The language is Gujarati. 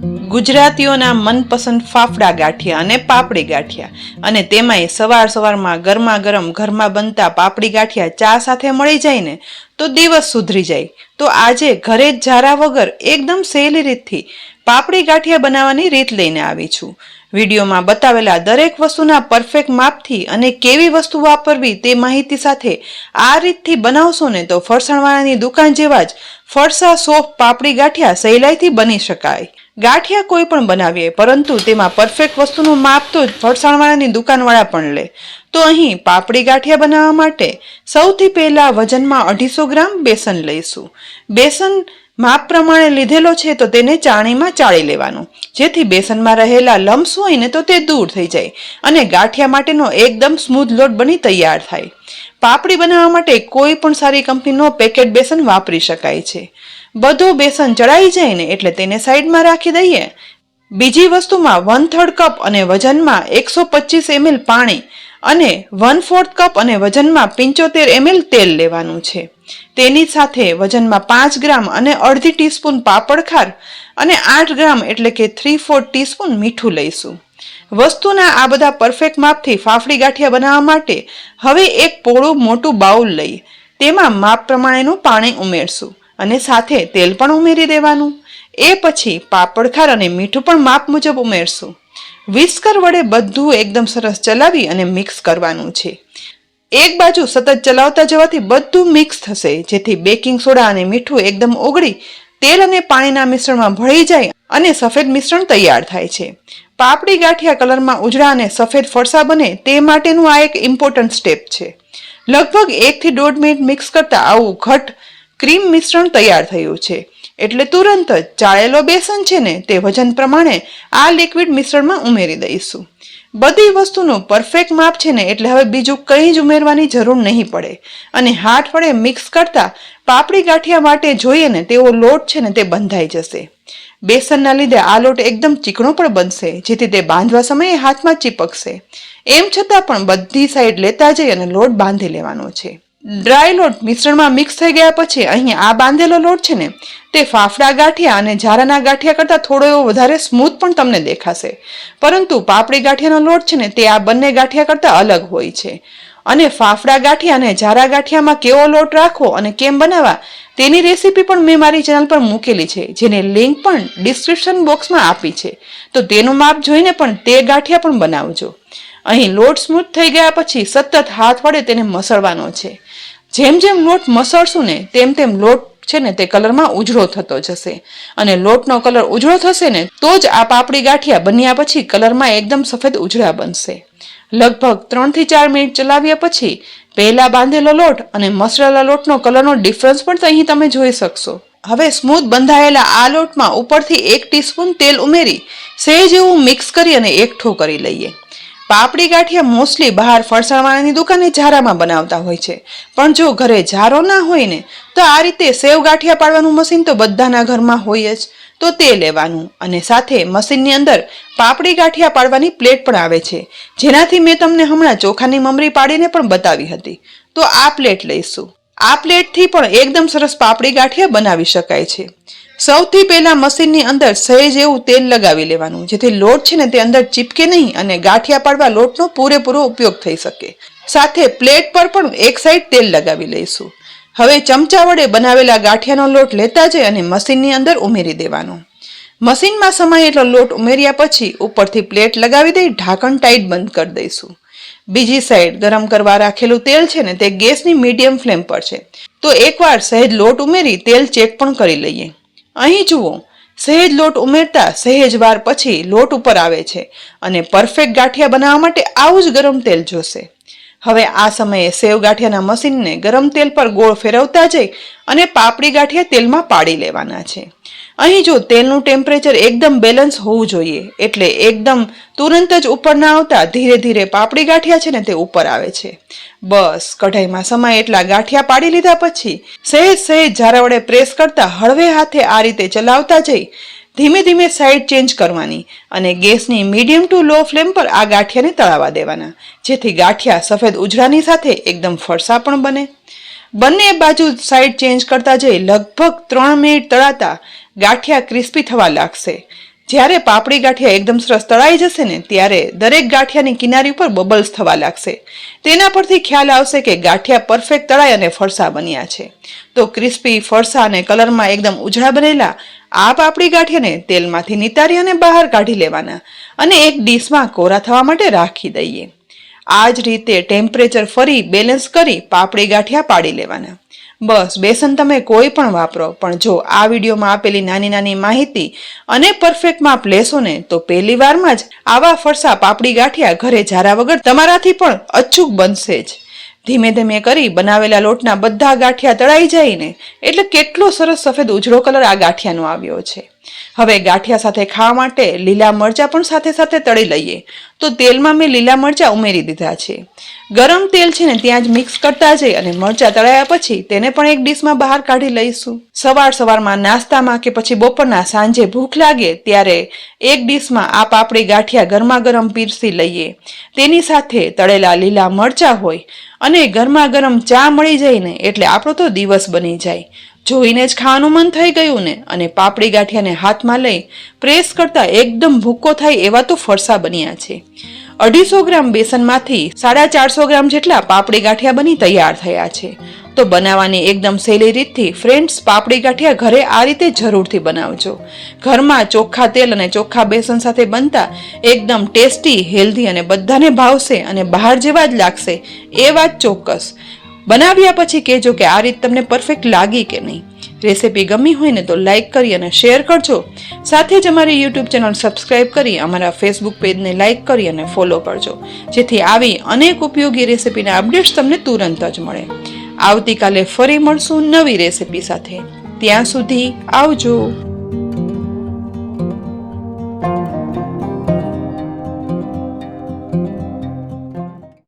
ગુજરાતીઓના મનપસંદ ફાફડા ગાંઠિયા અને પાપડી ગાંઠિયા, અને તેમાંય સવારમાં ગરમા ગરમ ઘરમાં બનતા પાપડી ગાંઠિયા ચા સાથે મળી જાય ને તો દિવસ સુધરી જાય। તો આજે ઘરે જ ઝારા વગર એકદમ સહેલી રીતથી પાપડી ગાંઠિયા બનાવવાની રીત લઈને આવી છું। વિડીયોમાં બતાવેલા દરેક વસ્તુના પરફેક્ટ માપથી અને કેવી વસ્તુ વાપરવી તે માહિતી સાથે આ રીતથી બનાવશો ને તો ફરસાણવાળાની દુકાન જેવા જ ફરસા સોફ્ટ પાપડી ગાંઠિયા સહેલાઈથી બની શકાય। ગાંઠિયા કોઈ પણ બનાવીએ, પરંતુ તેમાં પરફેક્ટ વસ્તુનું માપ તો ફરસાણવાળાની દુકાનવાળા પણ લે। તો અહીં પાપડી ગાંઠિયા બનાવવા માટે સૌથી પહેલા વજનમાં 250 ગ્રામ બેસન લઈશું। બેસન માપ પ્રમાણે લીધેલો છે તો તેને ચાળણીમાં ચાળી લેવાનું, જેથી બેસનમાં રહેલા લમ્સ હોય ને તો તે દૂર થઈ જાય અને ગાંઠિયા માટેનો એકદમ સ્મૂથ લોટ બની તૈયાર થાય। પાપડી બનાવવા માટે કોઈ પણ સારી કંપનીનો પેકેટ બેસન વાપરી શકાય છે। બધું બેસન ચડાઈ જાય ને એટલે તેને સાઈડમાં રાખી દઈએ। બીજી વસ્તુમાં 1/3 કપ અને વજનમાં 125 ml પાણી અને 1/4 કપ અને વજનમાં 75 ml તેલ લેવાનું છે। તેની સાથે વજનમાં 5 ગ્રામ અને અડધી ટીસ્પૂન પાપડ ખાર અને 8 ગ્રામ એટલે કે 3/4 ટીસ્પૂન મીઠું લઈશું। વસ્તુના આ બધા પરફેક્ટ માપથી ફાફડી ગાંઠિયા બનાવવા માટે હવે એક પોળું મોટું બાઉલ લઈ તેમાં માપ પ્રમાણેનું પાણી ઉમેરશું અને સાથે તેલ પણ ઉમેરી દેવાનું। એ પછી પાપડ ખાર અને મીઠું પણ માપ મુજબ ઉમેરશું। વિસ્કર વડે બધું એકદમ સરસ ચલાવી અને મિક્સ કરવાનું છે। એક બાજુ સતત ચલાવતા જવાથી બધું મિક્સ થશે, જેથી બેકિંગ સોડા અને મીઠું એકદમ ઓગળી તેલ અને પાણીના મિશ્રણમાં ભળી જાય અને સફેદ મિશ્રણ તૈયાર થાય છે। પાપડી ગાંઠિયા કલરમાં ઉજળા અને સફેદ ફરસા બને તે માટેનું આ એક ઇમ્પોર્ટન્ટ સ્ટેપ છે। લગભગ 1 થી 1.5 મિનિટ મિક્સ કરતા આવું ઘટ ક્રીમ મિશ્રણ તૈયાર થયું છે, એટલે તુરંત જ ચાળેલો બેસન છે ને તે વજન પ્રમાણે આ લિક્વિડ મિશ્રણમાં ઉમેરી દઈશું। બધી વસ્તુનું પરફેક્ટ માપ છે ને એટલે હવે બીજું કંઈ જ ઉમેરવાની જરૂર નહીં પડે અને હાથ વડે મિક્સ કરતા પાપડી ગાંઠિયા માટે જોઈએ ને તેવો લોટ છે ને તે બંધાઈ જશે। બેસનના લીધે આ લોટ એકદમ ચીકણો પણ બનશે, જેથી તે બાંધવા સમયે હાથમાં ચીપકશે। એમ છતાં પણ બધી સાઈડ લેતા જઈ અને લોટ બાંધી લેવાનો છે। ડ્રાય લોટ મિશ્રણમાં મિક્સ થઈ ગયા પછી અહીં આ બાંધેલો લોટ છે ને તે ફાફડા ગાંઠિયા અને ઝારાના ગાંઠિયા કરતાં થોડો એવો વધારે સ્મૂથ પણ તમને દેખાશે, પરંતુ પાપડી ગાંઠિયાનો લોટ છે ને તે આ બંને ગાંઠિયા કરતાં અલગ હોય છે। અને ફાફડા ગાંઠિયા અને ઝારા ગાંઠિયામાં કેવો લોટ રાખવો અને કેમ બનાવવા તેની રેસીપી પણ મેં મારી ચેનલ પર મૂકેલી છે, જેની લિંક પણ ડિસ્ક્રિપ્શન બોક્સમાં આપી છે, તો તેનું માપ જોઈને પણ તે ગાંઠિયા પણ બનાવજો। અહીં લોટ સ્મૂથ થઈ ગયા પછી સતત હાથ વડે તેને મસળવાનો છે। જેમ જેમ લોટ મસળશું ને તેમ તેમ લોટ છે ને તે કલરમાં ઉજળો થતો જશે અને લોટનો કલર ઉજળો થશે ને તો જ આ પાપડી ગાંઠિયા બન્યા પછી કલરમાં એકદમ સફેદ ઉજળા બનશે। લગભગ 3 થી 4 મિનિટ ચલાવ્યા પછી પહેલા બાંધેલો લોટ અને મસળેલા લોટનો કલરનો ડિફરન્સ પણ અહીં તમે જોઈ શકશો। હવે સ્મૂથ બંધાયેલા આ લોટમાં ઉપરથી 1 ટીસ્પૂન તેલ ઉમેરી સહેજ એવું મિક્સ કરી અને એકઠો કરી લઈએ। પાપડી ગાંઠિયા મોસ્ટલી બહાર ફરસાણવાળાની દુકાને ઝારામાં બનાવતા હોય છે, પણ જો ઘરે ઝારો ના હોય ને તો આ રીતે સેવ ગાંઠિયા પાડવાનું મશીન તો બધાના ઘરમાં હોય જ, તો તે લેવાનું અને સાથે મશીનની અંદર પાપડી ગાંઠિયા પાડવાની પ્લેટ પણ આવે છે, જેનાથી મેં તમને હમણાં ચોખાની મમરી પાડીને પણ બતાવી હતી। તો આ પ્લેટ લઈશું। આ પ્લેટથી પણ એકદમ સરસ પાપડી ગાંઠિયા બનાવી શકાય છે। સૌથી પહેલા મશીનની અંદર સહેજ એવું તેલ લગાવી લેવાનું, જેથી લોટ છે ને તે અંદર ચીપકે નહીં અને ગાંઠિયા પાડવા લોટનો પૂરેપૂરો ઉપયોગ થઈ શકે। સાથે પ્લેટ પર પણ એક સાઈડ તેલ લગાવી લઈશું। હવે ચમચા વડે બનાવેલા ગાંઠિયાનો લોટ લેતા જઈ અને મશીનની અંદર ઉમેરી દેવાનો। મશીનમાં સમાયેલો લોટ ઉમેર્યા પછી ઉપરથી પ્લેટ લગાવી દઈ ઢાંકણ ટાઈટ બંધ કરી દઈશું। બીજી સાઈડ ગરમ કરવા રાખેલું તેલ છે ને તે ગેસની મીડિયમ ફ્લેમ પર છે, તો એકવાર સહેજ લોટ ઉમેરી તેલ ચેક પણ કરી લઈએ। અહીં જુઓ, સહેજ લોટ ઉમેરતા સહેજ વાર પછી લોટ ઉપર આવે છે અને પરફેક્ટ ગાંઠિયા બનાવવા માટે આવું જ ગરમ તેલ જોશે। હવે આ સમયે સેવ ગાંઠિયાના મશીનને ગરમ તેલ પર ગોળ ફેરવતા જઈ અને પાપડી ગાંઠિયા તેલમાં પાડી લેવાના છે। અહીં જો તેલનું ટેમ્પરેચર એકદમ બેલેન્સ હોવું જોઈએ, એટલે એકદમ તુરંત જ ઉપર ના આવતા ધીરે ધીરે પાપડી ગાંઠિયા છે ને તે ઉપર આવે છે। બસ કઢાઈમાં સમાય એટલા ગાંઠિયા પાડી લીધા પછી સહેજ ઝારા વડે પ્રેસ કરતા હળવે હાથે આ રીતે ચલાવતા જઈ ધીમે ધીમે સાઈડ ચેન્જ કરવાની અને ગેસની મીડિયમ ટુ લો ફ્લેમ પર આ ગાંઠિયાને તળાવા દેવાના, જેથી ગાંઠિયા સફેદ ઉજળાની સાથે એકદમ ફરસા પણ બને। બંને બાજુ સાઈડ ચેન્જ કરતા જઈ લગભગ 3 મિનિટ તળાતા ગાંઠિયા ક્રિસ્પી થવા લાગશે। જ્યારે પાપડી ગાંઠિયા એકદમ સરસ તળાઈ જશે ને ત્યારે દરેક ગાંઠિયાની કિનારી ઉપર બબલ્સ થવા લાગશે. તેના પરથી ખ્યાલ આવશે કે ગાંઠિયા પરફેક્ટ તળાઈ અને ફરસા બન્યા છે. તો ક્રિસ્પી, ફરસા અને કલરમાં એકદમ ઉજળા બનેલા આ પાપડી ગાંઠિયાને તેલમાંથી નિતારી અને બહાર કાઢી લેવાના અને એક ડીશમાં કોરા થવા માટે રાખી દઈએ. આ જ રીતે ટેમ્પરેચર ફરી બેલેન્સ કરી પાપડી ગાંઠિયા પાડી લેવાના. બસ બેસન તમે કોઈ પણ વાપરો, પણ જો આ વિડીયોમાં આપેલી નાની નાની માહિતી અને પરફેક્ટ માપ લેશો ને તો પહેલી વારમાં જ આવા ફરસા પાપડી ગાંઠિયા ઘરે જારા વગર તમારાથી પણ અચૂક બનશે જ. ધીમે ધીમે કરી બનાવેલા લોટના બધા ગાંઠિયા તળાઈ જાય ને એટલે કેટલો સરસ સફેદ ઉજળો કલર આ ગાંઠિયાનો આવ્યો છે. હવે ગાંઠિયા સાથે ખાવા માટે લીલા મરચાં પણ સાથે સાથે તળી લઈએ. તો તેલમાં મેં લીલા મરચાં ઉમેરી દીધા છે. ગરમ તેલ છે ને ત્યાં જ મિક્સ કરતા જઈ અને મરચાં તળાયા પછી તેને પણ એક ડીશમાં બહાર કાઢી લઈશું. સવારમાં નાસ્તામાં કે પછી બપોરના સાંજે ભૂખ લાગે ત્યારે એક ડીશમાં આ પાપડી ગાંઠિયા ગરમા ગરમ પીરસી લઈએ. તેની સાથે તળેલા લીલા મરચાં હોય અને ગરમા ગરમ ચા મળી જાય ને એટલે આપણો તો દિવસ બની જાય. જોઈને જ ખાવાનું મન થઈ ગયું ને. અને પાપડી ગાંઠિયાને હાથમાં લઈ પ્રેસ કરતા એકદમ ભૂક્કો થાય એવા તો ફરસા બન્યા છે. 250 ગ્રામ બેસનમાંથી 450 ગ્રામ જેટલા પાપડી ગાંઠિયા બની તૈયાર થયા છે. તો બનાવવાની એકદમ સહેલી રીતથી ફ્રેન્ડ્સ પાપડી ગાંઠિયા ઘરે આ રીતે જરૂરથી બનાવજો. ઘરમાં ચોખ્ખા તેલ અને ચોખ્ખા બેસન સાથે બનતા એકદમ ટેસ્ટી, હેલ્ધી અને બધાને ભાવશે અને બહાર જેવા જ લાગશે એ વાત ચોક્કસ. બનાવ્યા પછી કહેજો કે આ રીત તમને પરફેક્ટ લાગી કે નહીં. રેસીપી ગમી હોય ને તો લાઈક કરી અને શેર કરજો. સાથે જ અમારી યુટ્યુબ ચેનલ સબસ્ક્રાઈબ કરી અમારા ફેસબુક પેજને લાઈક કરી અને ફોલો કરજો, જેથી આવી અનેક ઉપયોગી રેસીપીના અપડેટ્સ તમને તુરંત જ મળે. આવતીકાલે ફરી મળશું નવી રેસીપી સાથે. ત્યાં સુધી આવજો.